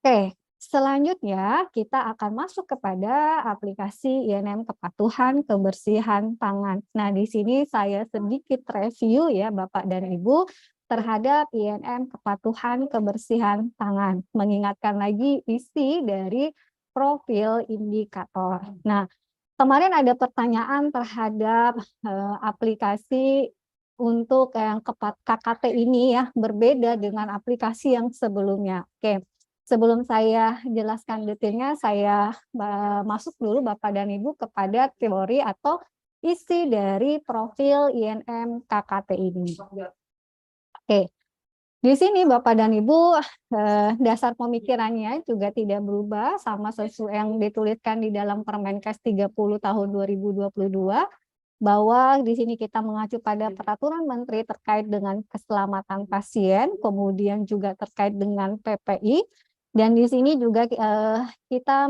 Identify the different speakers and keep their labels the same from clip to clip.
Speaker 1: Oke, selanjutnya kita akan masuk kepada aplikasi INM Kepatuhan Kebersihan Tangan. Nah, di sini saya sedikit review ya Bapak dan Ibu terhadap INM Kepatuhan Kebersihan Tangan. Mengingatkan lagi isi dari profil indikator. Nah, kemarin ada pertanyaan terhadap aplikasi untuk yang KKT ini ya berbeda dengan aplikasi yang sebelumnya. Oke. Sebelum saya jelaskan detailnya, saya masuk dulu Bapak dan Ibu kepada teori atau isi dari profil INM KKT ini. Oke, di sini Bapak dan Ibu dasar pemikirannya juga tidak berubah sama sesuai yang dituliskan di dalam Permenkes 30 tahun 2022 bahwa di sini kita mengacu pada peraturan menteri terkait dengan keselamatan pasien, kemudian juga terkait dengan PPI. Dan di sini juga kita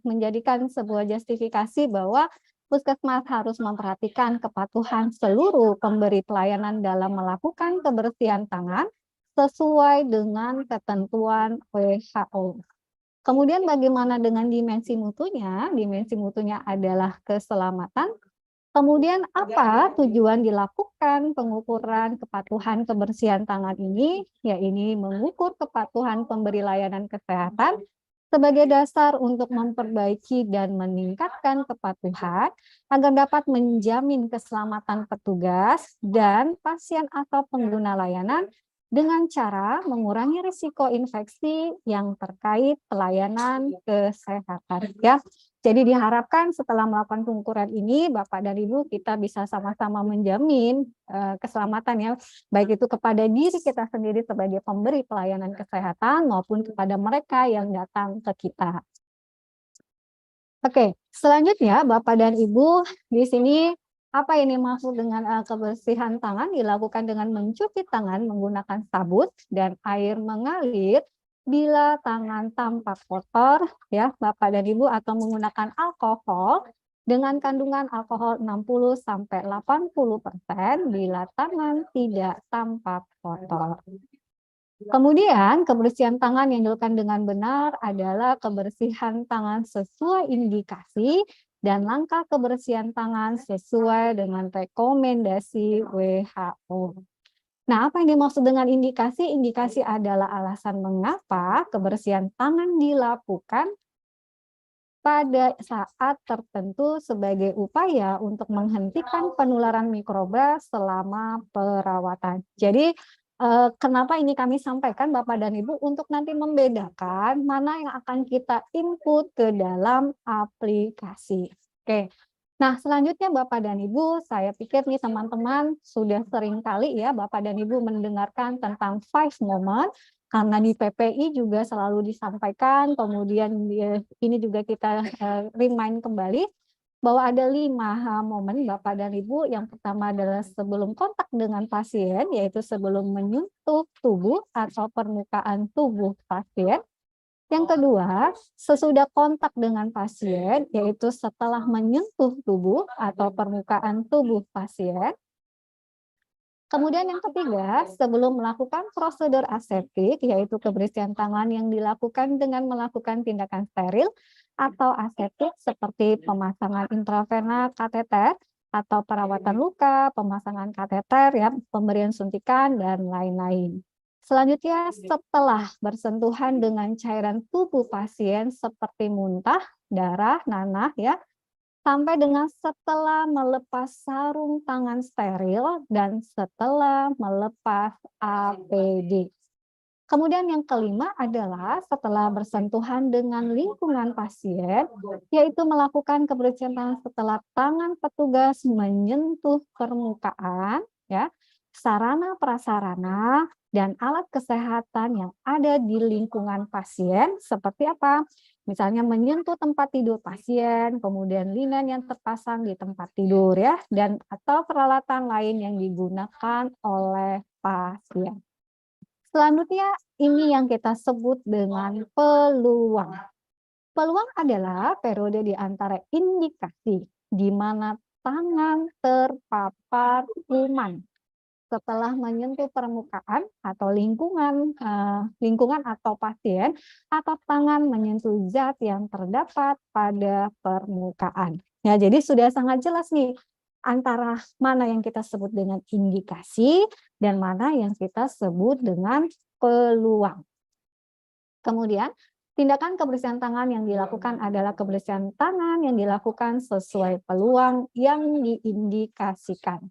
Speaker 1: menjadikan sebuah justifikasi bahwa Puskesmas harus memperhatikan kepatuhan seluruh pemberi pelayanan dalam melakukan kebersihan tangan sesuai dengan ketentuan WHO. Kemudian bagaimana dengan dimensi mutunya? Dimensi mutunya adalah keselamatan. Kemudian apa tujuan dilakukan pengukuran kepatuhan kebersihan tangan ini? Ya, ini mengukur kepatuhan pemberi layanan kesehatan sebagai dasar untuk memperbaiki dan meningkatkan kepatuhan agar dapat menjamin keselamatan petugas dan pasien atau pengguna layanan dengan cara mengurangi risiko infeksi yang terkait pelayanan kesehatan. Ya, jadi diharapkan setelah melakukan pengukuran ini, Bapak dan Ibu kita bisa sama-sama menjamin keselamatan ya, baik itu kepada diri kita sendiri sebagai pemberi pelayanan kesehatan maupun kepada mereka yang datang ke kita. Oke, selanjutnya Bapak dan Ibu di sini apa ini maksud dengan kebersihan tangan dilakukan dengan mencuci tangan menggunakan sabun dan air mengalir bila tangan tampak kotor ya Bapak dan Ibu atau menggunakan alkohol dengan kandungan alkohol 60 sampai 80% bila tangan tidak tampak kotor. Kemudian kebersihan tangan yang dilakukan dengan benar adalah kebersihan tangan sesuai indikasi dan langkah kebersihan tangan sesuai dengan rekomendasi WHO. Nah, apa yang dimaksud dengan indikasi? Indikasi adalah alasan mengapa kebersihan tangan dilakukan pada saat tertentu sebagai upaya untuk menghentikan penularan mikroba selama perawatan. Jadi, kenapa ini kami sampaikan Bapak dan Ibu untuk nanti membedakan mana yang akan kita input ke dalam aplikasi. Oke. Nah, selanjutnya Bapak dan Ibu, saya pikir nih teman-teman sudah sering kali ya Bapak dan Ibu mendengarkan tentang 5 moment, karena di PPI juga selalu disampaikan, kemudian ini juga kita remind kembali bahwa ada 5 momen Bapak dan Ibu. Yang pertama adalah sebelum kontak dengan pasien, yaitu sebelum menyentuh tubuh atau permukaan tubuh pasien. Yang kedua, sesudah kontak dengan pasien, yaitu setelah menyentuh tubuh atau permukaan tubuh pasien. Kemudian yang ketiga, sebelum melakukan prosedur aseptik, yaitu kebersihan tangan yang dilakukan dengan melakukan tindakan steril atau aseptik seperti pemasangan intravena kateter atau perawatan luka, pemasangan kateter, ya, pemberian suntikan, dan lain-lain. Selanjutnya, setelah bersentuhan dengan cairan tubuh pasien seperti muntah, darah, nanah, ya, sampai dengan setelah melepas sarung tangan steril dan setelah melepas APD. Kemudian yang kelima adalah setelah bersentuhan dengan lingkungan pasien, yaitu melakukan kebersihan tangan setelah tangan petugas menyentuh permukaan, ya, sarana prasarana dan alat kesehatan yang ada di lingkungan pasien seperti apa? Misalnya menyentuh tempat tidur pasien, kemudian linen yang terpasang di tempat tidur ya, dan atau peralatan lain yang digunakan oleh pasien. Selanjutnya ini yang kita sebut dengan peluang. Peluang adalah periode di antara indikasi di mana tangan terpapar kuman. setelah menyentuh permukaan atau lingkungan atau pasien, atau tangan menyentuh zat yang terdapat pada permukaan. Ya, jadi sudah sangat jelas nih antara mana yang kita sebut dengan indikasi dan mana yang kita sebut dengan peluang. Kemudian, tindakan kebersihan tangan yang dilakukan adalah kebersihan tangan yang dilakukan sesuai peluang yang diindikasikan.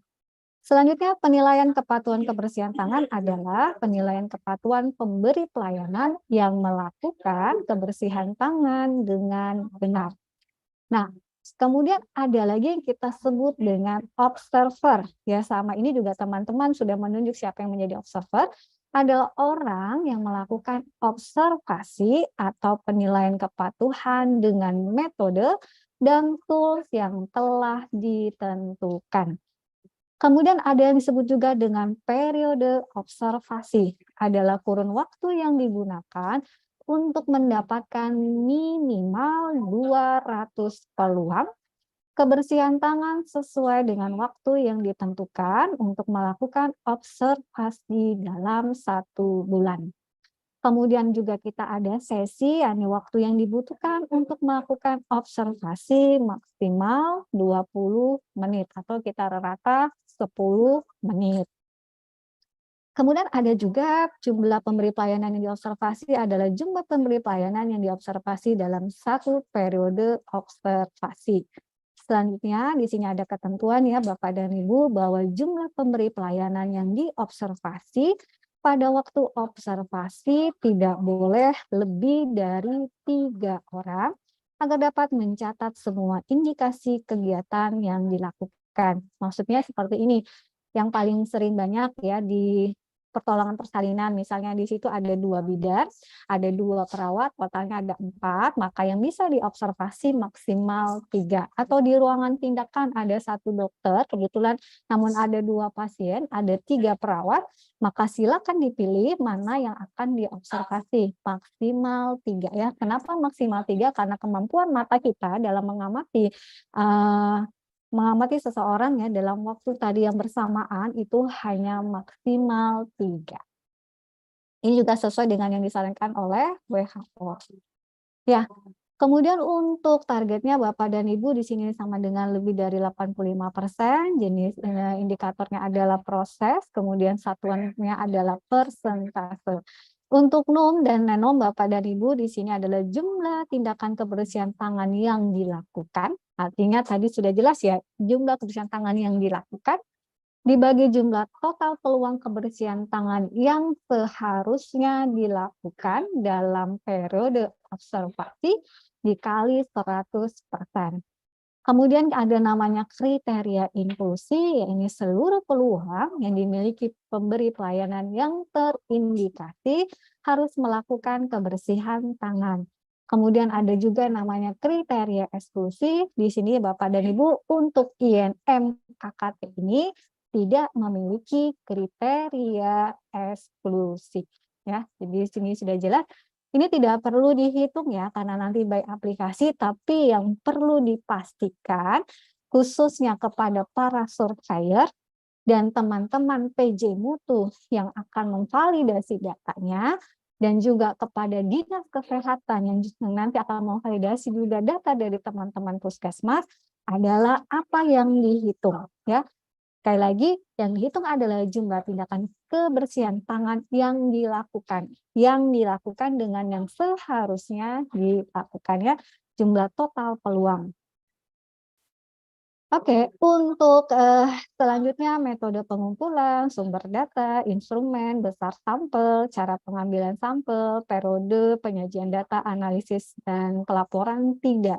Speaker 1: Selanjutnya, penilaian kepatuhan kebersihan tangan adalah penilaian kepatuhan pemberi pelayanan yang melakukan kebersihan tangan dengan benar. Nah, kemudian ada lagi yang kita sebut dengan observer. Ya, sama ini juga teman-teman sudah menunjuk siapa yang menjadi observer. Adalah orang yang melakukan observasi atau penilaian kepatuhan dengan metode dan tools yang telah ditentukan. Kemudian ada yang disebut juga dengan periode observasi, adalah kurun waktu yang digunakan untuk mendapatkan minimal 200 peluang kebersihan tangan sesuai dengan waktu yang ditentukan untuk melakukan observasi dalam 1 bulan. Kemudian juga kita ada sesi, yakni waktu yang dibutuhkan untuk melakukan observasi maksimal 20 menit atau kita rata 10 menit. Kemudian ada juga jumlah pemberi pelayanan yang diobservasi adalah jumlah pemberi pelayanan yang diobservasi dalam 1 periode observasi. Selanjutnya di sini ada ketentuan ya Bapak dan Ibu bahwa jumlah pemberi pelayanan yang diobservasi pada waktu observasi tidak boleh lebih dari 3 orang agar dapat mencatat semua indikasi kegiatan yang dilakukan. Maksudnya seperti ini, yang paling sering banyak ya di pertolongan persalinan, misalnya di situ ada 2 bidan, ada 2 perawat, totalnya ada 4, maka yang bisa diobservasi maksimal 3. Atau di ruangan tindakan ada 1 dokter, kebetulan namun ada 2 pasien, ada 3 perawat, maka silakan dipilih mana yang akan diobservasi, maksimal 3 ya. Kenapa maksimal 3? Karena kemampuan mata kita dalam mengamati seseorang ya dalam waktu tadi yang bersamaan itu hanya maksimal 3. Ini juga sesuai dengan yang disarankan oleh WHO. Ya, kemudian untuk targetnya Bapak dan Ibu di sini sama dengan lebih dari 85%, jenis indikatornya adalah proses, kemudian satuannya adalah persentase. Untuk NUM dan NENOM Bapak dan Ibu di sini adalah jumlah tindakan kebersihan tangan yang dilakukan. Artinya tadi sudah jelas ya, jumlah kebersihan tangan yang dilakukan dibagi jumlah total peluang kebersihan tangan yang seharusnya dilakukan dalam periode observasi dikali 100%. Kemudian ada namanya kriteria inklusi, yaitu seluruh peluang yang dimiliki pemberi pelayanan yang terindikasi harus melakukan kebersihan tangan. Kemudian ada juga namanya kriteria eksklusi. Di sini Bapak dan Ibu untuk INM KKT ini tidak memiliki kriteria eksklusif. Ya, jadi di sini sudah jelas. Ini tidak perlu dihitung ya, karena nanti by aplikasi, tapi yang perlu dipastikan khususnya kepada para surveyor dan teman-teman PJ Mutu yang akan memvalidasi datanya, dan juga kepada dinas kesehatan yang nanti akan memvalidasi juga data dari teman-teman puskesmas adalah apa yang dihitung ya. Sekali lagi, yang dihitung adalah jumlah tindakan kebersihan tangan yang dilakukan dengan yang seharusnya dilakukan ya, jumlah total peluang. Oke, untuk selanjutnya metode pengumpulan, sumber data, instrumen, besar sampel, cara pengambilan sampel, periode penyajian data, analisis dan pelaporan tidak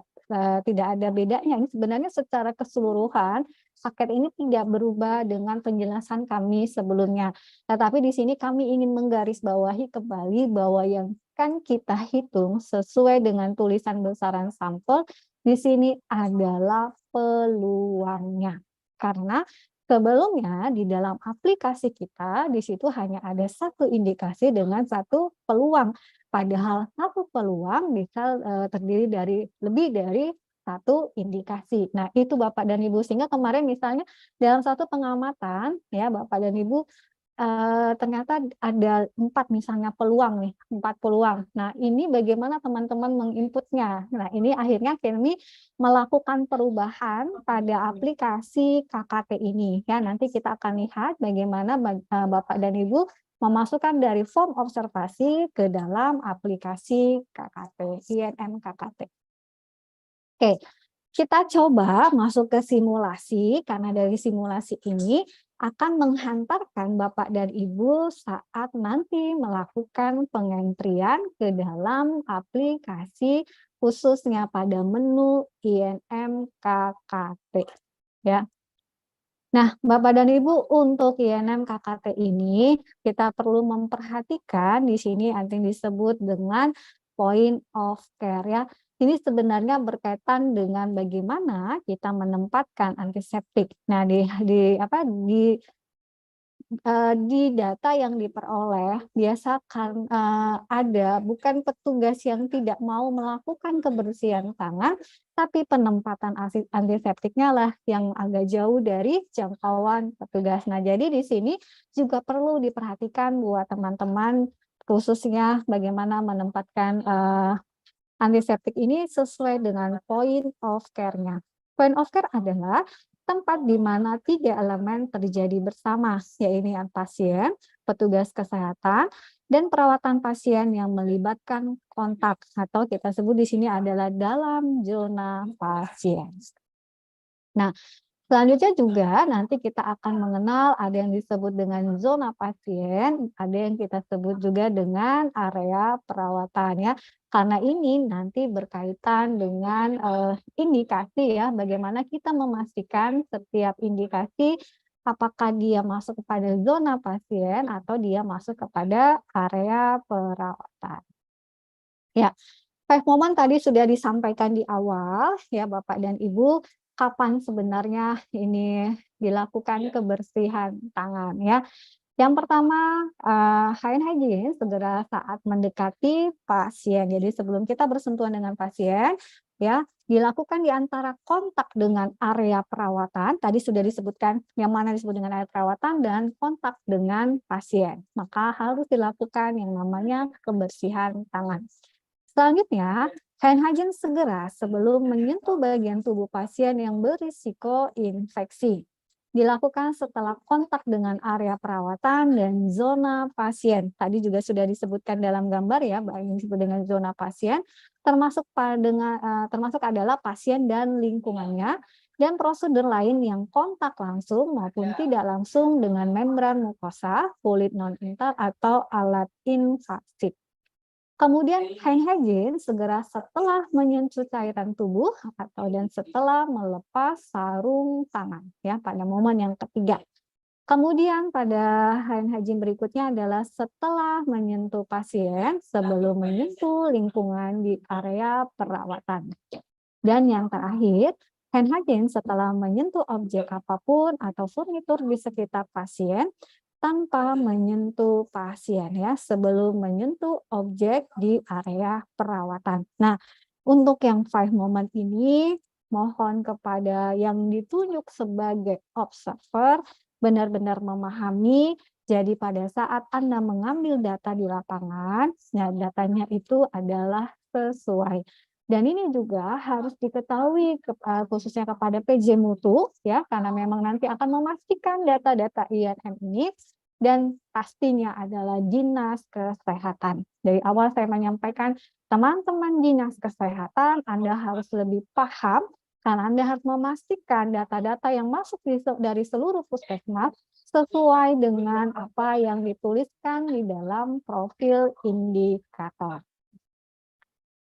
Speaker 1: ada bedanya. Ini sebenarnya secara keseluruhan paket ini tidak berubah dengan penjelasan kami sebelumnya. Tetapi di sini kami ingin menggarisbawahi kembali bahwa yang kan kita hitung sesuai dengan tulisan besaran sampel di sini adalah peluangnya. Karena sebelumnya di dalam aplikasi kita di situ hanya ada 1 indikasi dengan 1 peluang. Padahal 1 peluang bisa terdiri dari lebih dari satu indikasi. Nah, itu Bapak dan Ibu, sehingga kemarin misalnya dalam satu pengamatan ya Bapak dan Ibu, ternyata ada 4 misalnya peluang nih, 4 peluang. Nah, ini bagaimana teman-teman menginputnya. Nah, ini akhirnya kami melakukan perubahan pada aplikasi KKT ini ya. Nanti kita akan lihat bagaimana Bapak dan Ibu memasukkan dari form observasi ke dalam aplikasi KKT, INM KKT. Oke, kita coba masuk ke simulasi, karena dari simulasi ini akan menghantarkan Bapak dan Ibu saat nanti melakukan pengentrian ke dalam aplikasi khususnya pada menu INM KKT. Ya. Nah, Bapak dan Ibu, untuk INM KKT ini kita perlu memperhatikan di sini ada yang disebut dengan point of care ya. Ini sebenarnya berkaitan dengan bagaimana kita menempatkan antiseptik. Nah, di data yang diperoleh biasakan ada bukan petugas yang tidak mau melakukan kebersihan tangan, tapi penempatan antiseptiknya lah yang agak jauh dari jangkauan petugas. Nah, jadi di sini juga perlu diperhatikan buat teman-teman, khususnya bagaimana menempatkan antiseptik ini sesuai dengan point of care-nya. Point of care adalah tempat di mana 3 elemen terjadi bersama, yaitu pasien, petugas kesehatan, dan perawatan pasien yang melibatkan kontak, atau kita sebut di sini adalah dalam zona pasien. Nah, selanjutnya juga nanti kita akan mengenal ada yang disebut dengan zona pasien, ada yang kita sebut juga dengan area perawatan ya. Karena ini nanti berkaitan dengan indikasi ya, bagaimana kita memastikan setiap indikasi apakah dia masuk kepada zona pasien atau dia masuk kepada area perawatan. Ya, 5 moment tadi sudah disampaikan di awal ya Bapak dan Ibu, kapan sebenarnya ini dilakukan kebersihan tangan ya. Yang pertama, hand hygiene segera saat mendekati pasien. Jadi sebelum kita bersentuhan dengan pasien, ya, dilakukan di antara kontak dengan area perawatan. Tadi sudah disebutkan yang mana disebut dengan area perawatan dan kontak dengan pasien. Maka harus dilakukan yang namanya kebersihan tangan. Selanjutnya, hand hygiene segera sebelum menyentuh bagian tubuh pasien yang berisiko infeksi. Dilakukan setelah kontak dengan area perawatan dan zona pasien. Tadi juga sudah disebutkan dalam gambar ya, yang disebut dengan zona pasien, termasuk adalah pasien dan lingkungannya, dan prosedur lain yang kontak langsung maupun tidak langsung dengan membran mukosa, kulit non-intar, atau alat invasif. Kemudian hand hygiene segera setelah menyentuh cairan tubuh dan setelah melepas sarung tangan ya pada momen yang ketiga. Kemudian pada hand hygiene berikutnya adalah setelah menyentuh pasien sebelum menyentuh lingkungan di area perawatan. Dan yang terakhir, hand hygiene setelah menyentuh objek apapun atau furnitur di sekitar pasien tanpa menyentuh pasien ya, sebelum menyentuh objek di area perawatan. Nah, untuk yang 5 moment ini mohon kepada yang ditunjuk sebagai observer benar-benar memahami. Jadi pada saat Anda mengambil data di lapangan, ya datanya itu adalah sesuai. Dan ini juga harus diketahui khususnya kepada PJ Mutu ya, karena memang nanti akan memastikan data-data INM ini dan pastinya adalah Dinas Kesehatan. Dari awal saya menyampaikan teman-teman Dinas Kesehatan Anda harus lebih paham karena Anda harus memastikan data-data yang masuk dari seluruh puskesmas sesuai dengan apa yang dituliskan di dalam profil indikator.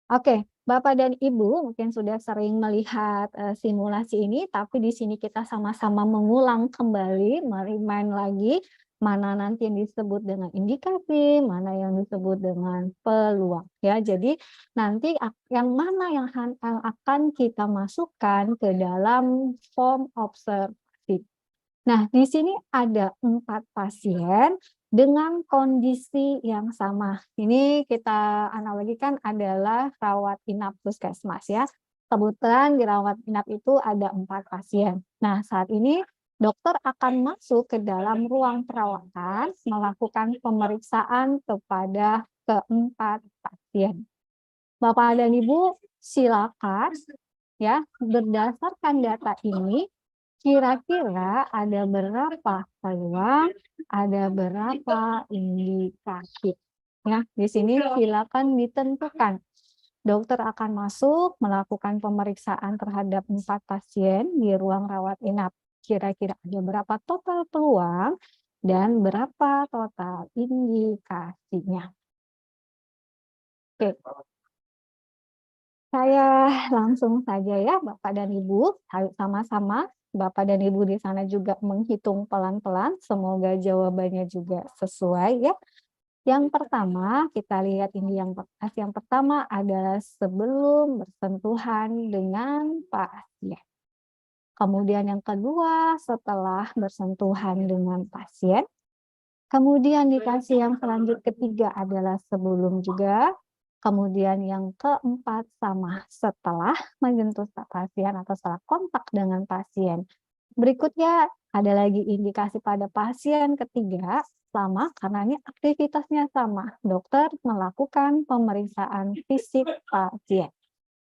Speaker 1: Oke, Bapak dan Ibu mungkin sudah sering melihat simulasi ini, tapi di sini kita sama-sama mengulang kembali, merimain lagi mana nanti yang disebut dengan indikasi, mana yang disebut dengan peluang. Ya, jadi nanti yang mana yang akan kita masukkan ke dalam form observasi. Nah, di sini ada 4 pasien dengan kondisi yang sama. Ini kita analogikan adalah rawat inap puskesmas ya. Kebetulan di rawat inap itu ada 4 pasien. Nah, saat ini dokter akan masuk ke dalam ruang perawatan melakukan pemeriksaan kepada keempat pasien. Bapak dan Ibu, silakan ya, berdasarkan data ini, kira-kira ada berapa peluang, ada berapa indikasi. Ya, di sini silakan ditentukan. Dokter akan masuk melakukan pemeriksaan terhadap 4 pasien di ruang rawat inap. Kira-kira ada berapa total peluang dan berapa total indikasinya. Oke, saya langsung saja ya Bapak dan Ibu, ayo sama-sama Bapak dan Ibu di sana juga menghitung pelan-pelan, semoga jawabannya juga sesuai ya. Yang pertama, kita lihat ini yang pertama adalah sebelum bersentuhan dengan pasien. Kemudian yang kedua, setelah bersentuhan dengan pasien. Kemudian dikasih yang ketiga adalah sebelum juga. Kemudian yang keempat sama setelah menyentuh pasien atau setelah kontak dengan pasien. Berikutnya ada lagi indikasi pada pasien ketiga sama karena ini aktivitasnya sama. Dokter melakukan pemeriksaan fisik pasien.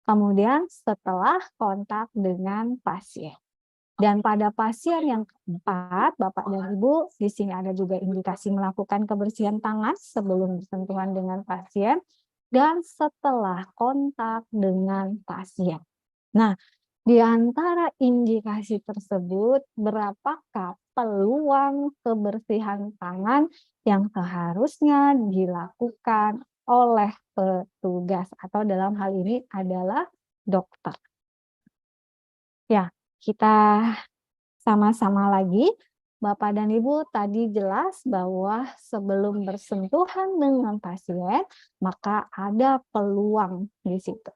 Speaker 1: Kemudian setelah kontak dengan pasien. Dan pada pasien yang keempat, Bapak dan Ibu, di sini ada juga indikasi melakukan kebersihan tangan sebelum bersentuhan dengan pasien dan setelah kontak dengan pasien. Nah, di antara indikasi tersebut, berapakah peluang kebersihan tangan yang seharusnya dilakukan oleh petugas atau dalam hal ini adalah dokter? Ya, kita sama-sama lagi. Bapak dan Ibu tadi jelas bahwa sebelum bersentuhan dengan pasien, maka ada peluang di situ.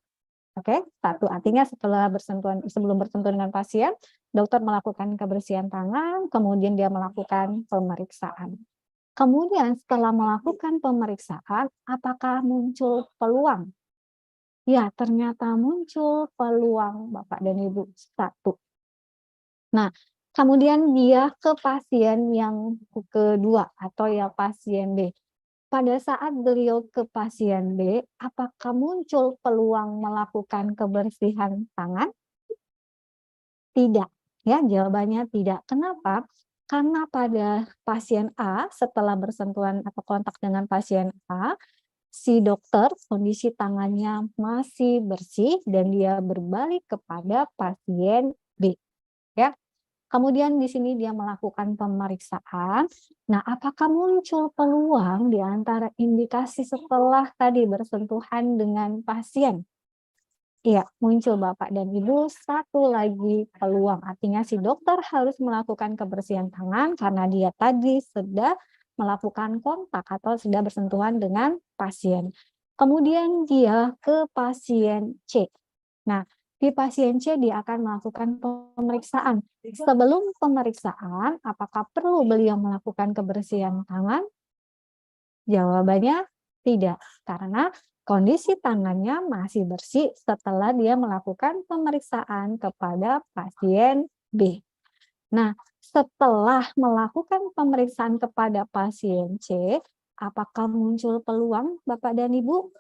Speaker 1: Oke, satu artinya sebelum bersentuhan dengan pasien, dokter melakukan kebersihan tangan, kemudian dia melakukan pemeriksaan. Kemudian setelah melakukan pemeriksaan, apakah muncul peluang? Ya, ternyata muncul peluang Bapak dan Ibu. Satu. Nah, kemudian dia ke pasien yang kedua atau ya pasien B. Pada saat beliau ke pasien B, apakah muncul peluang melakukan kebersihan tangan? Tidak. Ya, jawabannya tidak. Kenapa? Karena pada pasien A, setelah bersentuhan atau kontak dengan pasien A, si dokter kondisi tangannya masih bersih dan dia berbalik kepada pasien B. Ya, kemudian di sini dia melakukan pemeriksaan. Nah, apakah muncul peluang di antara indikasi setelah tadi bersentuhan dengan pasien? Iya, muncul Bapak dan Ibu satu lagi peluang. Artinya si dokter harus melakukan kebersihan tangan karena dia tadi sudah melakukan kontak atau sudah bersentuhan dengan pasien. Kemudian dia ke pasien C. Nah, di pasien C dia akan melakukan pemeriksaan. Sebelum pemeriksaan, apakah perlu beliau melakukan kebersihan tangan? Jawabannya tidak, karena kondisi tangannya masih bersih setelah dia melakukan pemeriksaan kepada pasien B. Nah, setelah melakukan pemeriksaan kepada pasien C, apakah muncul peluang Bapak dan Ibu?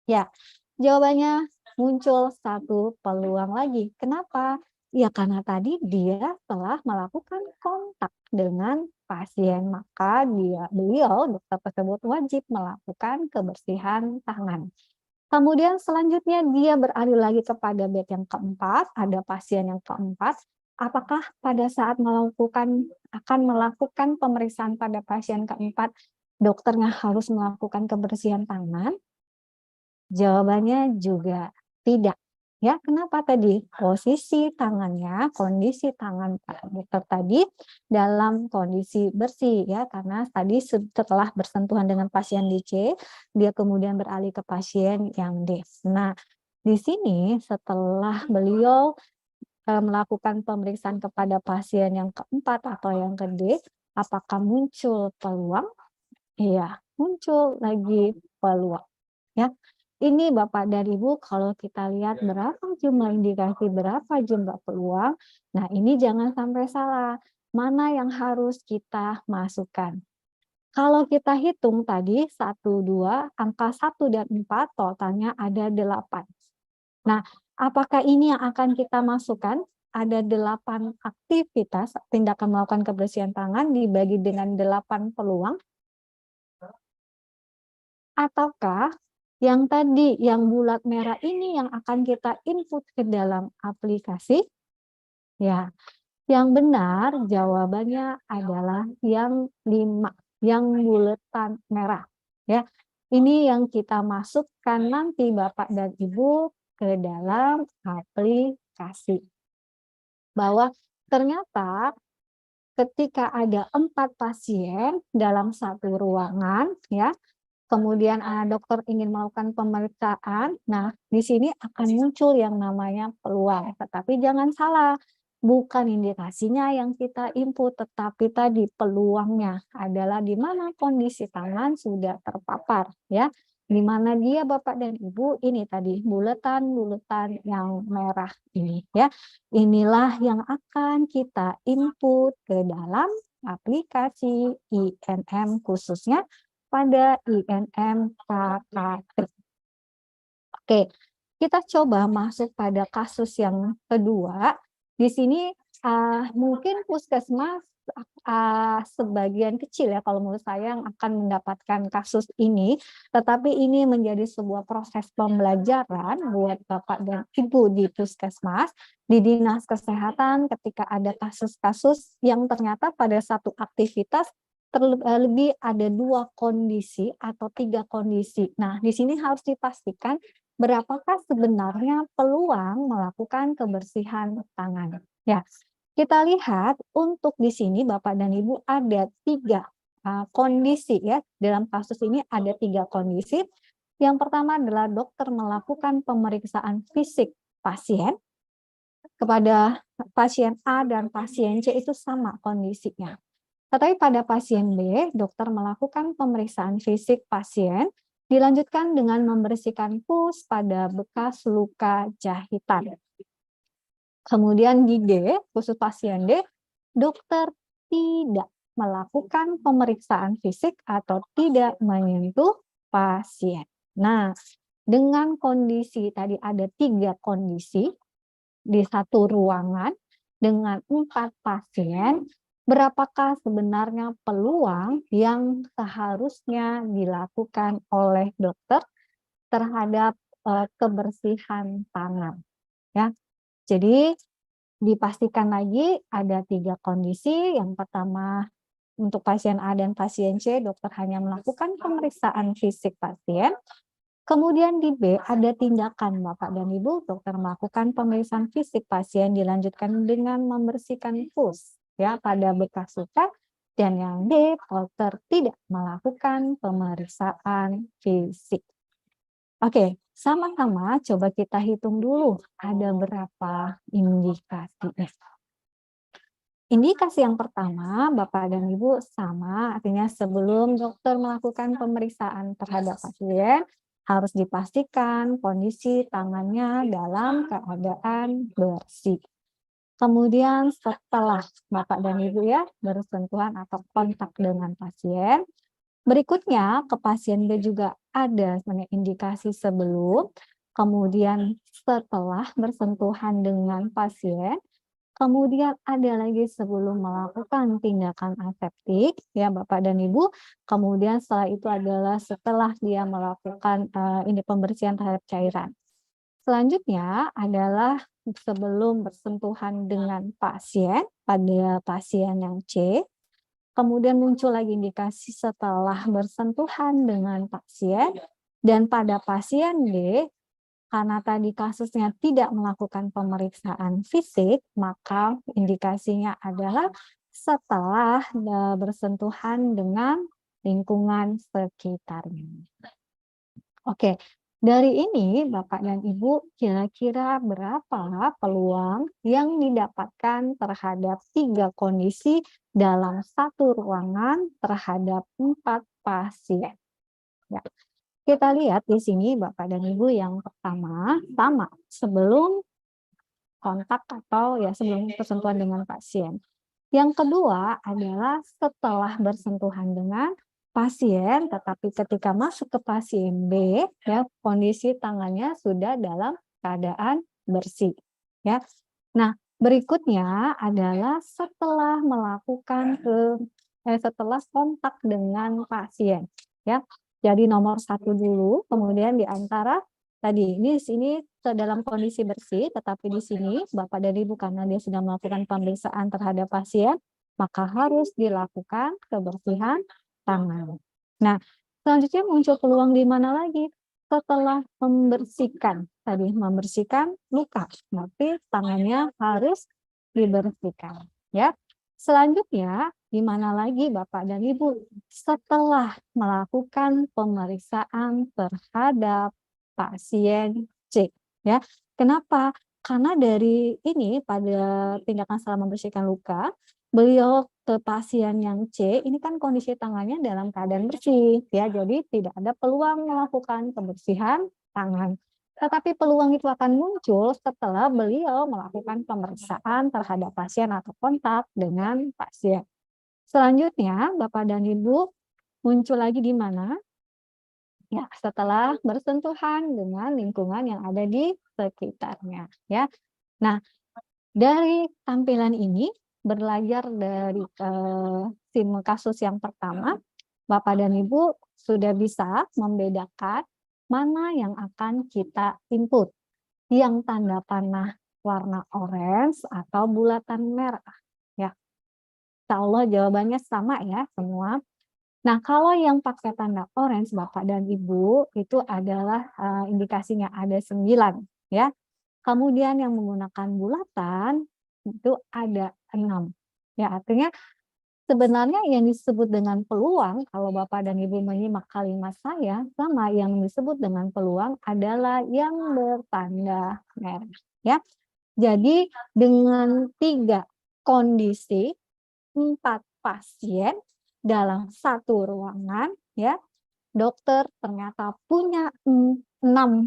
Speaker 1: Ya, jawabannya muncul satu peluang lagi. Kenapa? Ya karena tadi dia telah melakukan kontak dengan pasien, maka beliau dokter tersebut wajib melakukan kebersihan tangan. Kemudian selanjutnya dia beralih lagi kepada bed yang keempat, ada pasien yang keempat. Apakah pada saat akan melakukan pemeriksaan pada pasien keempat, dokternya harus melakukan kebersihan tangan? Jawabannya juga tidak. Ya, kenapa tadi? Posisi tangannya, kondisi tangan Pak dokter tadi dalam kondisi bersih ya, karena tadi setelah bersentuhan dengan pasien di C, dia kemudian beralih ke pasien yang D. Nah, di sini setelah beliau melakukan pemeriksaan kepada pasien yang keempat atau yang ke D, apakah muncul peluang? Iya, muncul lagi peluang. Ya, Ini Bapak dan Ibu kalau kita lihat berapa jumlah indikasi, berapa jumlah peluang, nah ini jangan sampai salah. Mana yang harus kita masukkan? Kalau kita hitung tadi 1, 2, angka 1 dan 4 totalnya ada 8. Nah, apakah ini yang akan kita masukkan? Ada 8 aktivitas tindakan melakukan kebersihan tangan dibagi dengan 8 peluang, ataukah yang tadi yang bulat merah ini yang akan kita input ke dalam aplikasi? Ya, yang benar jawabannya adalah yang 5, yang buletan merah. Ya, ini yang kita masukkan nanti Bapak dan Ibu ke dalam aplikasi. Bahwa ternyata ketika ada 4 pasien dalam satu ruangan, ya, kemudian dokter ingin melakukan pemeriksaan, nah di sini akan muncul yang namanya peluang. Tetapi jangan salah, bukan indikasinya yang kita input, tetapi tadi peluangnya adalah di mana kondisi tangan sudah terpapar, ya. Di mana dia Bapak dan Ibu ini tadi buletan-buletan yang merah ini, ya. Inilah yang akan kita input ke dalam aplikasi INM khususnya pada INM KKT. Oke, kita coba masuk pada kasus yang kedua. Di sini mungkin puskesmas sebagian kecil ya kalau menurut saya yang akan mendapatkan kasus ini, tetapi ini menjadi sebuah proses pembelajaran buat Bapak dan Ibu di puskesmas, di dinas kesehatan ketika ada kasus-kasus yang ternyata pada satu aktivitas lebih ada 2 kondisi atau 3 kondisi. Nah, di sini harus dipastikan berapakah sebenarnya peluang melakukan kebersihan tangan. Ya, kita lihat untuk di sini Bapak dan Ibu ada 3 kondisi ya. Dalam kasus ini ada 3 kondisi. Yang pertama adalah dokter melakukan pemeriksaan fisik pasien kepada pasien A dan pasien C itu sama kondisinya. Tetapi pada pasien B, dokter melakukan pemeriksaan fisik pasien, dilanjutkan dengan membersihkan pus pada bekas luka jahitan. Kemudian di D, khusus pasien D, dokter tidak melakukan pemeriksaan fisik atau tidak menyentuh pasien. Nah, dengan kondisi tadi ada 3 kondisi di satu ruangan dengan 4 pasien, berapakah sebenarnya peluang yang seharusnya dilakukan oleh dokter terhadap kebersihan tangan, ya. Jadi dipastikan lagi ada 3 kondisi. Yang pertama untuk pasien A dan pasien C, dokter hanya melakukan pemeriksaan fisik pasien. Kemudian di B ada tindakan Bapak dan Ibu, dokter melakukan pemeriksaan fisik pasien dilanjutkan dengan membersihkan pus ya pada bekas luka, dan yang D dokter tidak melakukan pemeriksaan fisik. Oke, sama-sama coba kita hitung dulu ada berapa indikasinya. Indikasi yang pertama, Bapak dan Ibu sama, artinya sebelum dokter melakukan pemeriksaan terhadap pasien, harus dipastikan kondisi tangannya dalam keadaan bersih. Kemudian setelah Bapak dan Ibu ya bersentuhan atau kontak dengan pasien, berikutnya ke pasien B juga ada sebenarnya indikasi sebelum, kemudian setelah bersentuhan dengan pasien, kemudian ada lagi sebelum melakukan tindakan aseptik ya Bapak dan Ibu. Kemudian setelah itu adalah setelah dia melakukan ini pembersihan terhadap cairan. Selanjutnya adalah sebelum bersentuhan dengan pasien pada pasien yang C. Kemudian muncul lagi indikasi setelah bersentuhan dengan pasien, dan pada pasien D karena tadi kasusnya tidak melakukan pemeriksaan fisik, maka indikasinya adalah setelah bersentuhan dengan lingkungan sekitarnya. Oke, dari ini Bapak dan Ibu kira-kira berapa peluang yang didapatkan terhadap 3 kondisi dalam satu ruangan terhadap 4 pasien? Ya. kita lihat di sini Bapak dan Ibu yang pertama, sama sebelum kontak atau ya sebelum bersentuhan dengan pasien. Yang kedua adalah setelah bersentuhan dengan pasien, tetapi ketika masuk ke pasien B, ya kondisi tangannya sudah dalam keadaan bersih. Ya, nah berikutnya adalah setelah melakukan setelah kontak dengan pasien. Ya, jadi nomor satu dulu, kemudian di antara tadi ini di sini dalam kondisi bersih, tetapi di sini Bapak dan Ibu karena dia sudah melakukan pemeriksaan terhadap pasien, maka harus dilakukan kebersihan tangan. Nah, selanjutnya muncul peluang di mana lagi? Setelah membersihkan, tadi membersihkan luka, berarti tangannya harus dibersihkan. Ya, selanjutnya di mana lagi Bapak dan Ibu? Setelah melakukan pemeriksaan terhadap pasien C, ya. Kenapa? Karena dari ini pada tindakan setelah membersihkan luka, beliau ke pasien yang C ini kan kondisi tangannya dalam keadaan bersih, ya. Jadi tidak ada peluang melakukan kebersihan tangan. Tetapi peluang itu akan muncul setelah beliau melakukan pemeriksaan terhadap pasien atau kontak dengan pasien. Selanjutnya, Bapak dan Ibu muncul lagi di mana? Ya, setelah bersentuhan dengan lingkungan yang ada di sekitarnya, ya. Nah, dari tampilan ini belajar dari kasus yang pertama, Bapak dan Ibu sudah bisa membedakan mana yang akan kita input, yang tanda panah warna orange atau bulatan merah, ya. Insya Allah jawabannya sama ya semua. Nah, kalau yang pakai tanda orange Bapak dan Ibu itu adalah indikasinya ada 9 ya. Kemudian yang menggunakan bulatan itu ada 6. Ya, artinya sebenarnya yang disebut dengan peluang kalau Bapak dan Ibu menyimak kalimat saya sama yang disebut dengan peluang adalah yang bertanda merah ya. Jadi dengan 3 kondisi 4 pasien dalam satu ruangan ya, dokter ternyata punya 6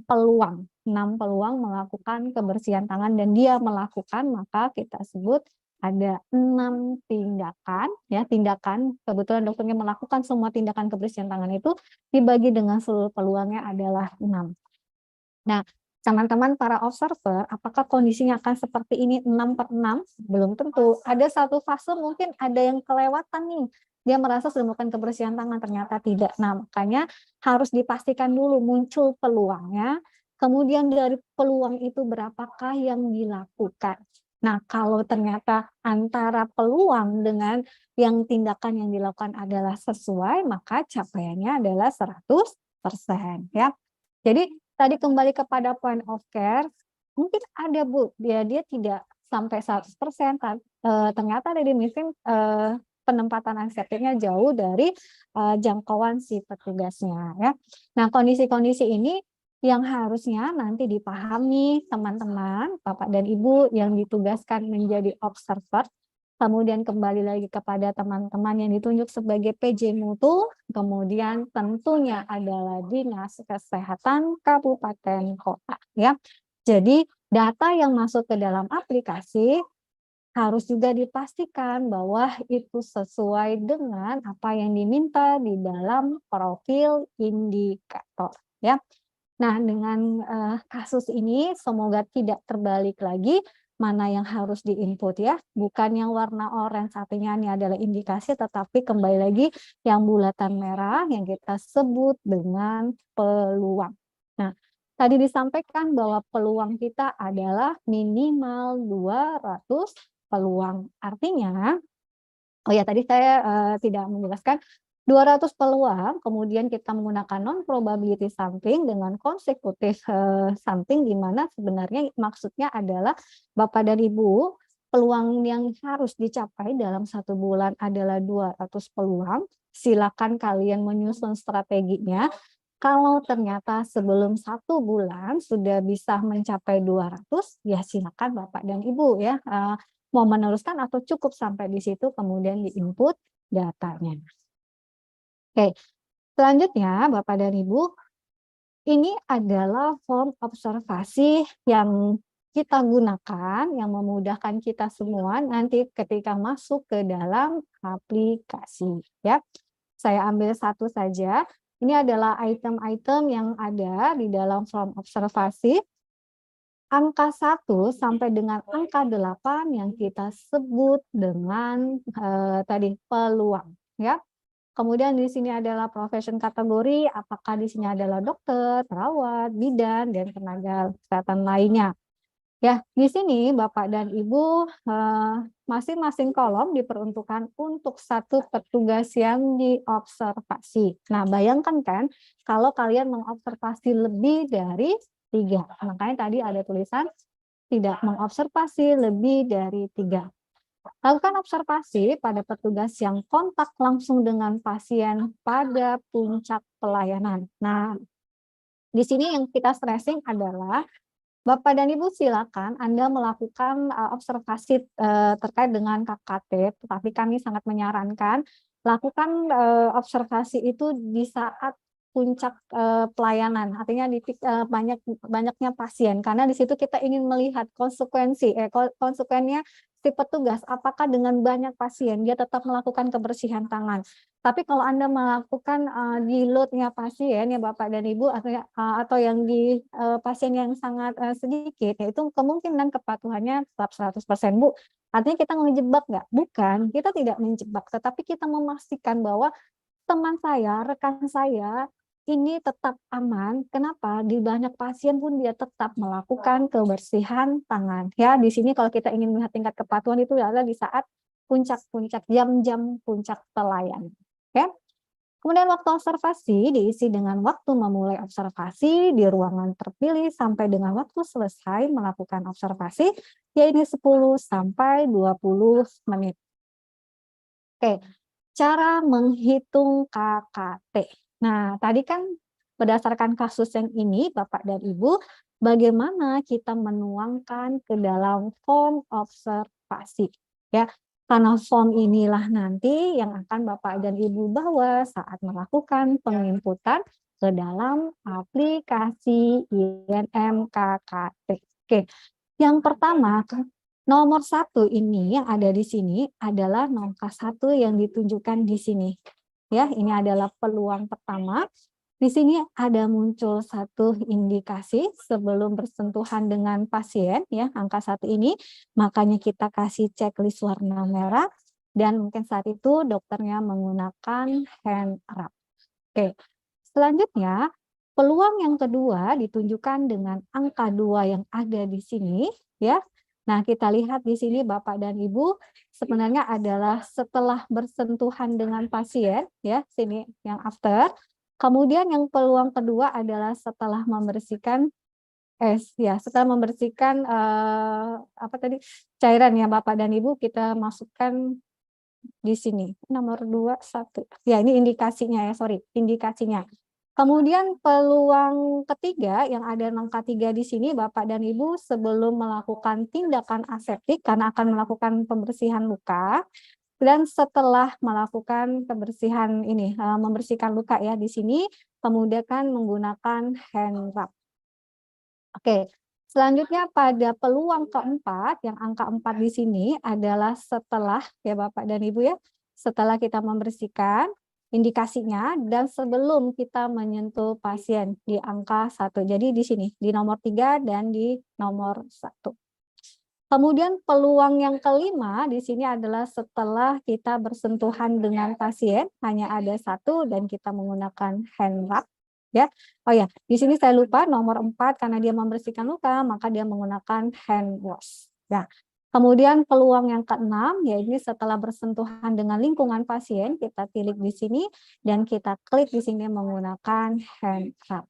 Speaker 1: peluang, 6 peluang melakukan kebersihan tangan dan dia melakukan, maka kita sebut ada 6 tindakan ya, tindakan kebetulan dokternya melakukan semua tindakan kebersihan tangan itu dibagi dengan seluruh peluangnya adalah 6. Nah, teman-teman para observer, apakah kondisinya akan seperti ini 6/6? Belum tentu. Ada satu fase mungkin ada yang kelewatan nih. Dia merasa sudah melakukan kebersihan tangan, ternyata tidak. Nah, makanya harus dipastikan dulu muncul peluangnya. Kemudian dari peluang itu berapakah yang dilakukan. Nah, kalau ternyata antara peluang dengan yang tindakan yang dilakukan adalah sesuai, maka capaiannya adalah 100% ya. Jadi tadi kembali kepada point of care, mungkin ada Bu, dia tidak sampai 100%, ternyata telemedicine penempatan antiseptiknya jauh dari jangkauan si petugasnya ya. Nah, kondisi-kondisi ini yang harusnya nanti dipahami teman-teman, Bapak dan Ibu yang ditugaskan menjadi observer, kemudian kembali lagi kepada teman-teman yang ditunjuk sebagai PJ Mutu, kemudian tentunya adalah Dinas Kesehatan Kabupaten Kota ya. Jadi data yang masuk ke dalam aplikasi harus juga dipastikan bahwa itu sesuai dengan apa yang diminta di dalam profil indikator ya. Nah, dengan kasus ini semoga tidak terbalik lagi mana yang harus diinput ya, bukan yang warna orange artinya ini adalah indikasi, tetapi kembali lagi yang bulatan merah yang kita sebut dengan peluang. Nah, tadi disampaikan bahwa peluang kita adalah minimal 200 peluang. Artinya, oh ya tadi saya tidak menjelaskan 200 peluang, kemudian kita menggunakan non-probability sampling dengan konsekutif sampling, di mana sebenarnya maksudnya adalah Bapak dan Ibu, peluang yang harus dicapai dalam 1 bulan adalah 200 peluang. Silakan kalian menyusun strateginya. Kalau ternyata sebelum 1 bulan sudah bisa mencapai 200, ya silakan Bapak dan Ibu ya, mau meneruskan atau cukup sampai di situ kemudian di-input datanya. Oke, selanjutnya Bapak dan Ibu, Ini adalah form observasi yang kita gunakan, yang memudahkan kita semua nanti ketika masuk ke dalam aplikasi, ya. Saya ambil satu saja. Ini adalah item-item yang ada di dalam form observasi. Angka 1 sampai dengan angka 8 yang kita sebut dengan tadi peluang, ya. Kemudian di sini adalah profession kategori, apakah di sini adalah dokter, perawat, bidan, dan tenaga kesehatan lainnya. Ya, di sini Bapak dan Ibu masing-masing kolom diperuntukkan untuk satu petugas yang diobservasi. Nah, bayangkan kan kalau kalian mengobservasi lebih dari 3. Makanya tadi ada tulisan tidak mengobservasi lebih dari 3. Lakukan observasi pada petugas yang kontak langsung dengan pasien pada puncak pelayanan. Nah, di sini yang kita stressing adalah Bapak dan Ibu silakan Anda melakukan observasi terkait dengan KKT, tetapi kami sangat menyarankan lakukan observasi itu di saat puncak pelayanan, artinya di banyaknya pasien, karena di situ kita ingin melihat konsekuennya si petugas, apakah dengan banyak pasien dia tetap melakukan kebersihan tangan. Tapi kalau Anda melakukan di load-nya pasien ya Bapak dan Ibu atau yang di pasien yang sangat sedikit, yaitu kemungkinan kepatuhannya tetap 100% Bu. Artinya kita ngejebak nggak? Bukan, kita tidak menjebak, tetapi kita memastikan bahwa teman saya, rekan saya ini tetap aman. Kenapa? Di banyak pasien pun dia tetap melakukan kebersihan tangan. Ya, di sini kalau kita ingin melihat tingkat kepatuhan itu adalah di saat puncak-puncak jam-jam puncak pelayanan. Oke. Kemudian waktu observasi diisi dengan waktu memulai observasi di ruangan terpilih sampai dengan waktu selesai melakukan observasi, yaitu 10 sampai 20 menit. Oke, cara menghitung KKT. Nah, tadi kan berdasarkan kasus yang ini, Bapak dan Ibu, bagaimana kita menuangkan ke dalam form observasi. Ya, karena form inilah nanti yang akan Bapak dan Ibu bawa saat melakukan penginputan ke dalam aplikasi INM KKT. Oke, yang pertama, nomor 1 ini yang ada di sini adalah angka 1 yang ditunjukkan di sini. Ya, ini adalah peluang pertama. Di sini ada muncul satu indikasi sebelum bersentuhan dengan pasien, ya, angka 1 ini, makanya kita kasih checklist warna merah, dan mungkin saat itu dokternya menggunakan hand rub. Oke, selanjutnya peluang yang kedua ditunjukkan dengan angka 2 yang ada di sini, ya. Nah, kita lihat di sini Bapak dan Ibu sebenarnya adalah setelah bersentuhan dengan pasien, ya, sini yang after. Kemudian yang peluang kedua adalah setelah membersihkan setelah membersihkan apa tadi, cairan ya Bapak dan Ibu, kita masukkan di sini nomor 2 1. Ya, ini indikasinya ya, sorry, indikasinya. Kemudian peluang ketiga yang ada angka 3 di sini Bapak dan Ibu sebelum melakukan tindakan aseptik karena akan melakukan pembersihan luka, dan setelah melakukan kebersihan ini membersihkan luka ya di sini, kemudian menggunakan hand rub. Oke, selanjutnya pada peluang keempat, yang angka 4 di sini adalah setelah ya Bapak dan Ibu ya, setelah kita membersihkan indikasinya dan sebelum kita menyentuh pasien di angka 1. Jadi di sini, di nomor 3 dan di nomor 1. Kemudian peluang yang kelima di sini adalah setelah kita bersentuhan dengan pasien, hanya ada 1 dan kita menggunakan hand rub. Ya, oh ya, di sini saya lupa nomor 4 karena dia membersihkan luka, maka dia menggunakan hand wash. Ya, kemudian peluang yang keenam yaitu setelah bersentuhan dengan lingkungan pasien, kita klik di sini dan kita klik di sini menggunakan hand rub.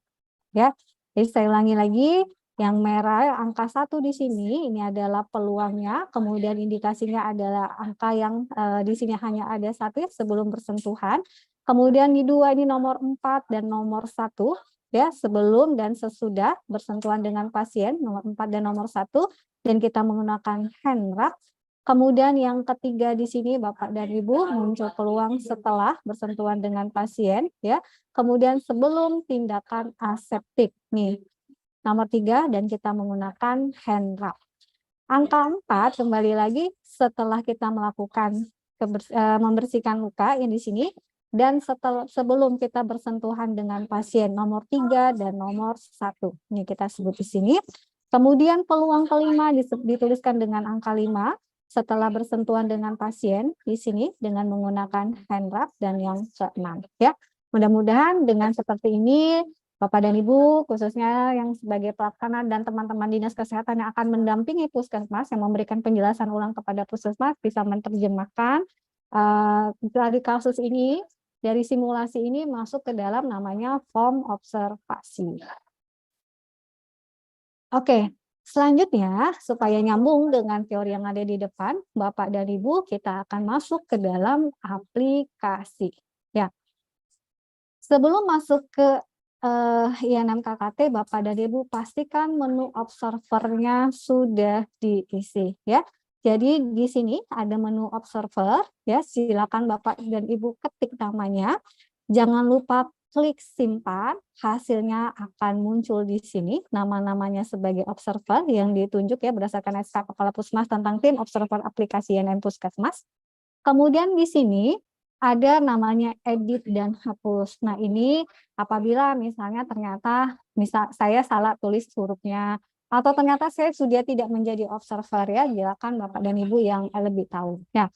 Speaker 1: Ya, jadi saya ulangi lagi. Yang merah angka 1 di sini ini adalah peluangnya, kemudian indikasinya adalah angka yang di sini hanya ada 1 sebelum bersentuhan. Kemudian di 2 ini nomor 4 dan nomor 1 ya, sebelum dan sesudah bersentuhan dengan pasien, nomor 4 dan nomor 1, dan kita menggunakan hand rub. Kemudian yang ketiga di sini Bapak dan Ibu muncul peluang setelah bersentuhan dengan pasien ya. Kemudian sebelum tindakan aseptik nih. Nomor 3 dan kita menggunakan hand rub. Angka 4 kembali lagi setelah kita melakukan membersihkan luka yang di sini dan sebelum kita bersentuhan dengan pasien nomor 3 dan nomor 1. Ini kita sebut di sini. Kemudian peluang kelima dituliskan dengan angka 5 setelah bersentuhan dengan pasien di sini dengan menggunakan hand rub dan yang ke-6 ya. Mudah-mudahan dengan seperti ini Bapak dan Ibu khususnya yang sebagai pelaksana dan teman-teman dinas kesehatan yang akan mendampingi puskesmas yang memberikan penjelasan ulang kepada puskesmas bisa menerjemahkan dari kasus ini, dari simulasi ini masuk ke dalam namanya form observasi. Oke, selanjutnya supaya nyambung dengan teori yang ada di depan, Bapak dan Ibu kita akan masuk ke dalam aplikasi. Ya, sebelum masuk ke INM KKT, Bapak dan Ibu pastikan menu observernya sudah diisi ya. Jadi di sini ada menu observer ya, silakan Bapak dan Ibu ketik namanya. Jangan lupa klik simpan, hasilnya akan muncul di sini, nama-namanya sebagai observer yang ditunjuk ya berdasarkan SK Kepala Puskesmas tentang tim observer aplikasi INM Puskesmas. Kemudian di sini ada namanya edit dan hapus. Nah ini apabila misalnya ternyata saya salah tulis hurufnya, atau ternyata saya sudah tidak menjadi observer ya, silakan Bapak dan Ibu yang lebih tahu. Nah,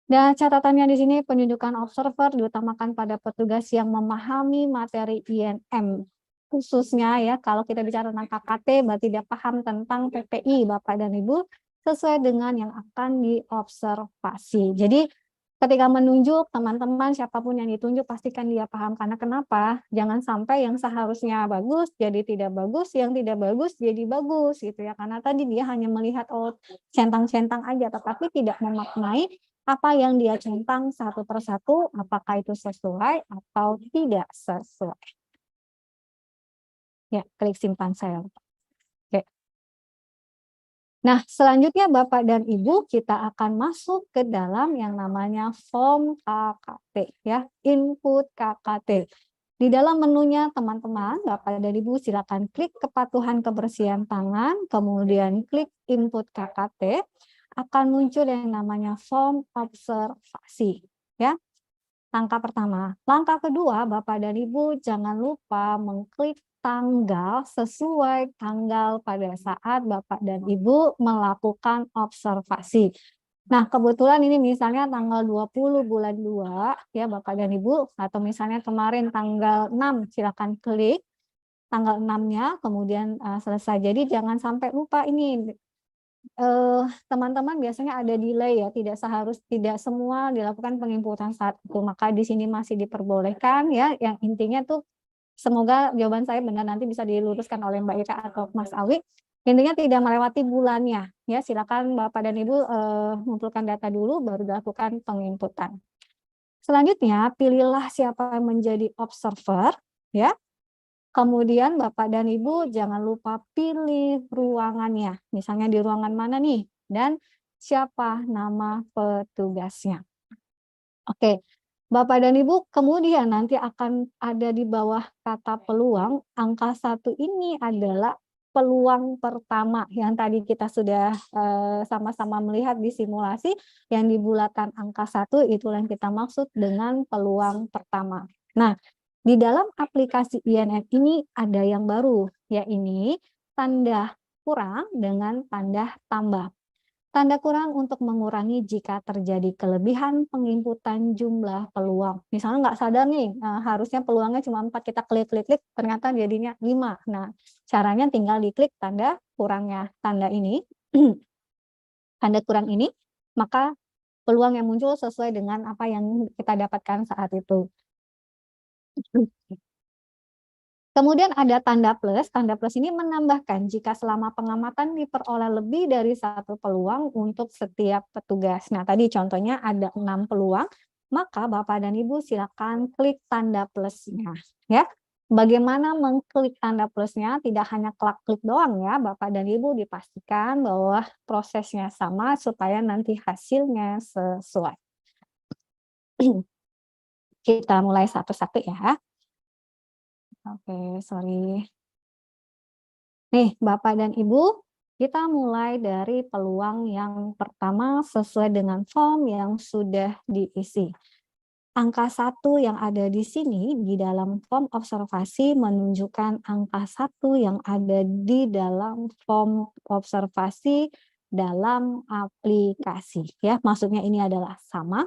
Speaker 1: dan catatannya di sini penunjukan observer diutamakan pada petugas yang memahami materi INM. Khususnya ya kalau kita bicara tentang KKT berarti dia paham tentang PPI Bapak dan Ibu sesuai dengan yang akan diobservasi. Jadi ketika menunjuk teman-teman siapapun yang ditunjuk pastikan dia paham karena kenapa? Jangan sampai yang seharusnya bagus jadi tidak bagus, yang tidak bagus jadi bagus gitu ya. Karena tadi dia hanya melihat centang-centang aja tetapi tidak memaknai apa yang dia centang satu persatu, apakah itu sesuai atau tidak sesuai. Ya, klik simpan saya. Oke. Nah, selanjutnya Bapak dan Ibu kita akan masuk ke dalam yang namanya form KKT ya, input KKT. Di dalam menunya teman-teman, Bapak dan Ibu silakan klik kepatuhan kebersihan tangan, kemudian klik input KKT. Akan muncul yang namanya form observasi ya. Langkah pertama. Langkah kedua, Bapak dan Ibu jangan lupa mengklik tanggal sesuai tanggal pada saat Bapak dan Ibu melakukan observasi. Nah, kebetulan ini misalnya tanggal 20 bulan 2 ya Bapak dan Ibu, atau misalnya kemarin tanggal 6 silakan klik tanggal 6-nya kemudian selesai. Jadi jangan sampai lupa ini teman-teman biasanya ada delay ya, tidak semua dilakukan penginputan saat itu, maka di sini masih diperbolehkan ya, yang intinya tuh semoga jawaban saya benar nanti bisa diluruskan oleh Mbak Ika atau Mas Awi, intinya tidak melewati bulannya ya, silakan Bapak dan Ibu mengumpulkan data dulu baru dilakukan penginputan. Selanjutnya pilihlah siapa yang menjadi observer ya. Kemudian Bapak dan Ibu jangan lupa pilih ruangannya. Misalnya di ruangan mana nih? Dan siapa nama petugasnya. Oke, Bapak dan Ibu kemudian nanti akan ada di bawah kata peluang. Angka 1 ini adalah peluang pertama yang tadi kita sudah sama-sama melihat di simulasi yang dibulatkan angka 1 itulah yang kita maksud dengan peluang pertama. Nah, di dalam aplikasi INM ini ada yang baru, yaitu tanda kurang dengan tanda tambah. Tanda kurang untuk mengurangi jika terjadi kelebihan penginputan jumlah peluang. Misalnya nggak sadar nih, harusnya peluangnya cuma 4, kita klik, ternyata jadinya 5. Nah, caranya tinggal diklik tanda kurangnya, tanda ini, tanda kurang ini, maka peluang yang muncul sesuai dengan apa yang kita dapatkan saat itu. Kemudian ada tanda plus ini menambahkan jika selama pengamatan diperoleh lebih dari 1 peluang untuk setiap petugas. Nah tadi contohnya ada 6 peluang, maka Bapak dan Ibu silakan klik tanda plusnya ya. Bagaimana mengklik tanda plusnya, tidak hanya klik doang ya, Bapak dan Ibu dipastikan bahwa prosesnya sama supaya nanti hasilnya sesuai. Kita mulai satu-satu ya. Oke, sorry. Nih, Bapak dan Ibu, kita mulai dari peluang yang pertama sesuai dengan form yang sudah diisi. Angka 1 yang ada di sini di dalam form observasi menunjukkan angka 1 yang ada di dalam form observasi dalam aplikasi ya. Maksudnya ini adalah sama.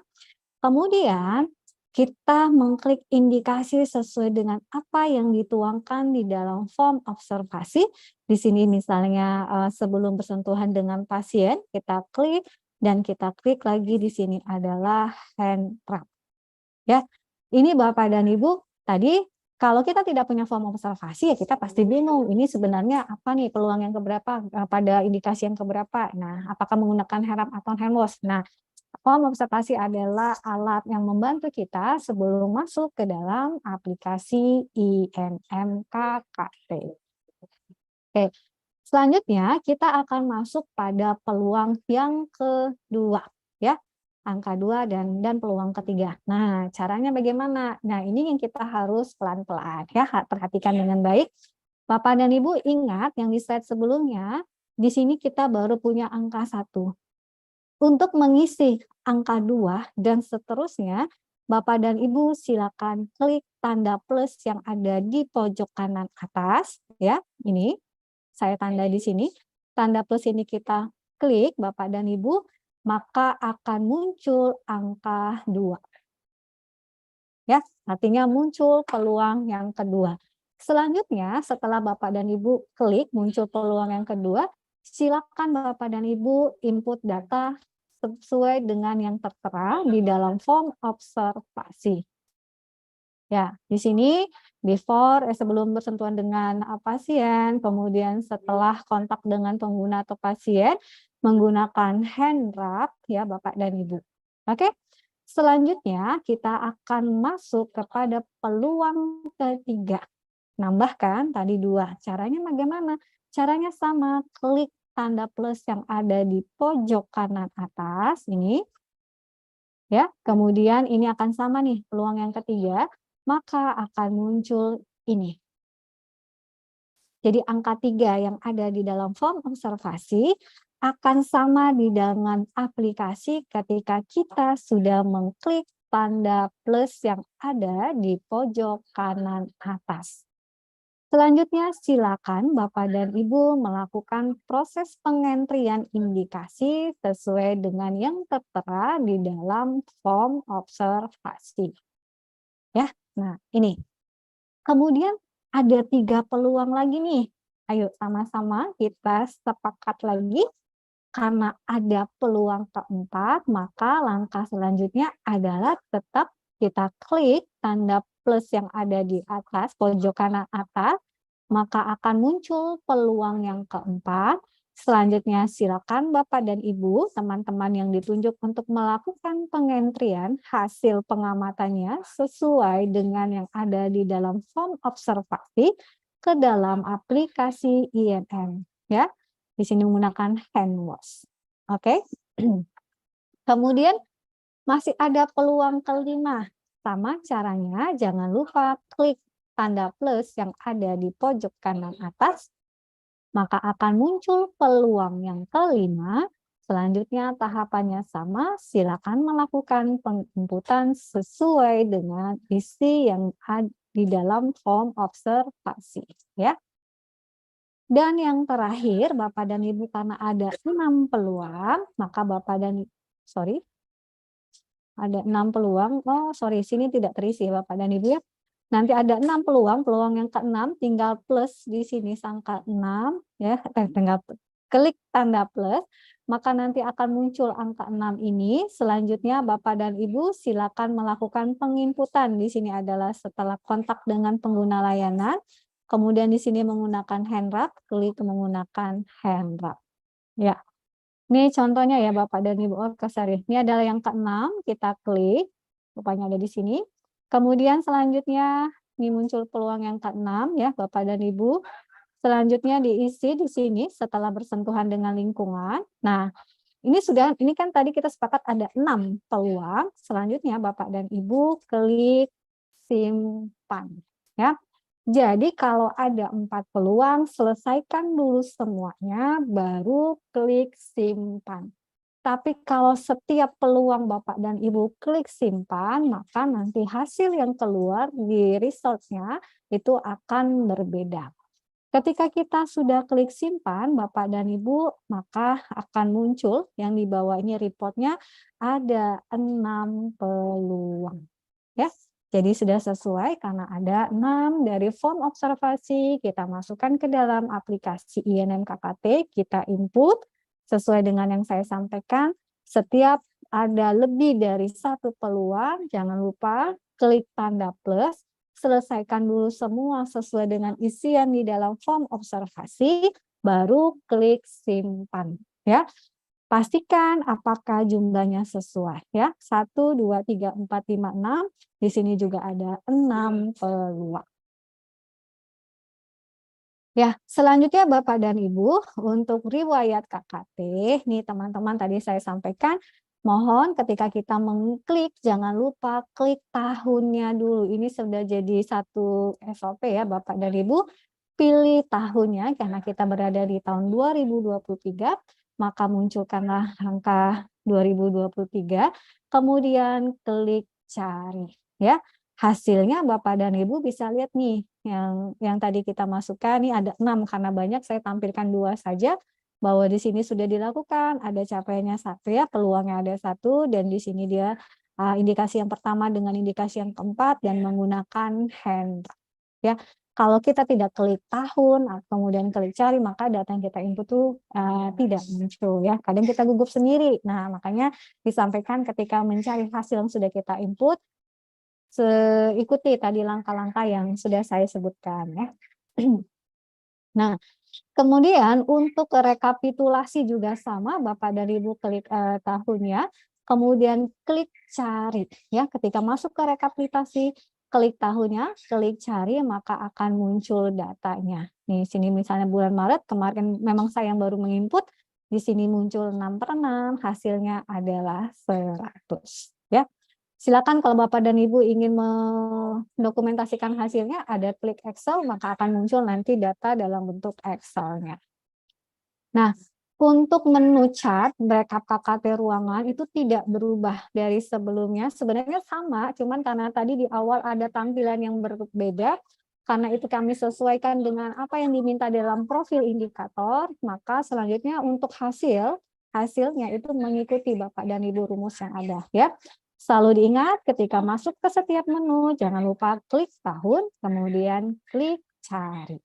Speaker 1: Kemudian kita mengklik indikasi sesuai dengan apa yang dituangkan di dalam form observasi. Di sini misalnya sebelum bersentuhan dengan pasien, kita klik dan kita klik lagi di sini adalah hand rub. Ya, ini Bapak dan Ibu, tadi kalau kita tidak punya form observasi ya kita pasti bingung, ini sebenarnya apa nih peluang yang keberapa, pada indikasi yang keberapa. Nah, apakah menggunakan hand rub atau hand wash. Nah, form observasi adalah alat yang membantu kita sebelum masuk ke dalam aplikasi INMKKT. Oke, selanjutnya kita akan masuk pada peluang yang kedua, ya. Angka 2 dan peluang ketiga. Nah, caranya bagaimana? Nah, ini yang kita harus pelan-pelan ya, perhatikan dengan baik. Bapak dan Ibu ingat yang di slide sebelumnya, di sini kita baru punya angka 1. Untuk mengisi angka 2 dan seterusnya, Bapak dan Ibu silakan klik tanda plus yang ada di pojok kanan atas ya. Ini saya tanda di sini. Tanda plus ini kita klik Bapak dan Ibu, maka akan muncul angka 2. Ya, artinya muncul peluang yang kedua. Selanjutnya, setelah Bapak dan Ibu klik muncul peluang yang kedua, silakan Bapak dan Ibu input data sesuai dengan yang tertera di dalam form observasi. Ya, di sini sebelum bersentuhan dengan pasien, kemudian setelah kontak dengan pengguna atau pasien menggunakan hand rub ya Bapak dan Ibu. Oke. Selanjutnya kita akan masuk kepada peluang ketiga. Nambahkan tadi 2. Caranya bagaimana? Caranya sama, klik tanda plus yang ada di pojok kanan atas ini. Ya, kemudian ini akan sama nih peluang yang ketiga, maka akan muncul ini. Jadi angka 3 yang ada di dalam form observasi akan sama di dengan aplikasi ketika kita sudah mengklik tanda plus yang ada di pojok kanan atas. Selanjutnya silakan Bapak dan Ibu melakukan proses pengentrian indikasi sesuai dengan yang tertera di dalam form observasi. Ya, nah ini. Kemudian ada 3 peluang lagi nih. Ayo sama-sama kita sepakat lagi. Karena ada peluang keempat, maka langkah selanjutnya adalah tetap kita klik tanda plus yang ada di atas, pojok kanan atas, maka akan muncul peluang yang keempat. Selanjutnya silakan Bapak dan Ibu, teman-teman yang ditunjuk untuk melakukan pengentrian hasil pengamatannya sesuai dengan yang ada di dalam form observasi ke dalam aplikasi INM. Ya. Di sini menggunakan hand wash. Oke. Kemudian masih ada peluang kelima. Sama caranya, jangan lupa klik tanda plus yang ada di pojok kanan atas, maka akan muncul peluang yang kelima. Selanjutnya tahapannya sama, silakan melakukan penginputan sesuai dengan isi yang ada di dalam form observasi. Ya. Dan yang terakhir, Bapak dan Ibu, karena ada 6 peluang, maka Bapak dan ada 6 peluang. Oh, sorry, sini tidak terisi Bapak dan Ibu ya. Nanti ada 6 peluang, peluang yang ke-6 tinggal plus di sini angka 6 ya, tinggal klik tanda plus, maka nanti akan muncul angka 6 ini. Selanjutnya Bapak dan Ibu silakan melakukan penginputan. Di sini adalah setelah kontak dengan pengguna layanan. Kemudian di sini menggunakan hand rub, klik menggunakan hand rub. Ya, ini contohnya ya Bapak dan Ibu. Sorry, ini adalah yang ke-6, kita klik, rupanya ada di sini. Kemudian selanjutnya Ini muncul peluang yang ke-6 ya Bapak dan Ibu. Selanjutnya diisi di sini setelah bersentuhan dengan lingkungan. Nah, ini kan tadi kita sepakat ada 6 peluang. Selanjutnya Bapak dan Ibu klik simpan ya. Jadi kalau ada 4 peluang, selesaikan dulu semuanya, baru klik simpan. Tapi kalau setiap peluang Bapak dan Ibu klik simpan, maka nanti hasil yang keluar di result-nya itu akan berbeda. Ketika kita sudah klik simpan, Bapak dan Ibu, maka akan muncul yang di bawah ini reportnya ada 6 peluang. Ya, jadi sudah sesuai karena ada 6 dari form observasi, kita masukkan ke dalam aplikasi INM KKT, kita input, sesuai dengan yang saya sampaikan, setiap ada lebih dari 1 peluang, jangan lupa klik tanda plus, selesaikan dulu semua sesuai dengan isian di dalam form observasi, baru klik simpan. Ya, pastikan apakah jumlahnya sesuai. Ya, 1, 2, 3, 4, 5, 6. Di sini juga ada 6 peluang. Ya, selanjutnya Bapak dan Ibu, untuk riwayat KKT, nih teman-teman tadi saya sampaikan, mohon ketika kita mengklik, jangan lupa klik tahunnya dulu. Ini sudah jadi satu SOP ya Bapak dan Ibu, pilih tahunnya, karena kita berada di tahun 2023, maka munculkanlah angka 2023, kemudian klik cari. Ya, hasilnya Bapak dan Ibu bisa lihat nih, yang tadi kita masukkan nih ada 6 karena banyak saya tampilkan 2 saja, bahwa di sini sudah dilakukan, ada capaiannya 1 ya, peluangnya ada 1 dan di sini dia indikasi yang pertama dengan indikasi yang keempat dan menggunakan hand ya. Kalau kita tidak klik tahun, kemudian klik cari, maka data yang kita input tuh tidak muncul ya. Kadang kita gugup sendiri. Nah, makanya disampaikan ketika mencari hasil yang sudah kita input, ikuti tadi langkah-langkah yang sudah saya sebutkan ya. Nah, kemudian untuk rekapitulasi juga sama, Bapak dan Ibu klik tahunnya, kemudian klik cari ya. Ketika masuk ke rekapitulasi, klik tahunnya, klik cari, maka akan muncul datanya. Nih, sini misalnya bulan Maret kemarin memang saya yang baru menginput, di sini muncul 6/6, hasilnya adalah 100 ya. Silakan kalau Bapak dan Ibu ingin mendokumentasikan hasilnya, ada klik Excel, maka akan muncul nanti data dalam bentuk Excel-nya. Nah, untuk menu chart backup KKT ruangan itu tidak berubah dari sebelumnya. Sebenarnya sama, cuman karena tadi di awal ada tampilan yang berbeda, karena itu kami sesuaikan dengan apa yang diminta dalam profil indikator, maka selanjutnya untuk hasilnya itu mengikuti Bapak dan Ibu rumus yang ada ya. Selalu diingat ketika masuk ke setiap menu, jangan lupa klik tahun, kemudian klik cari.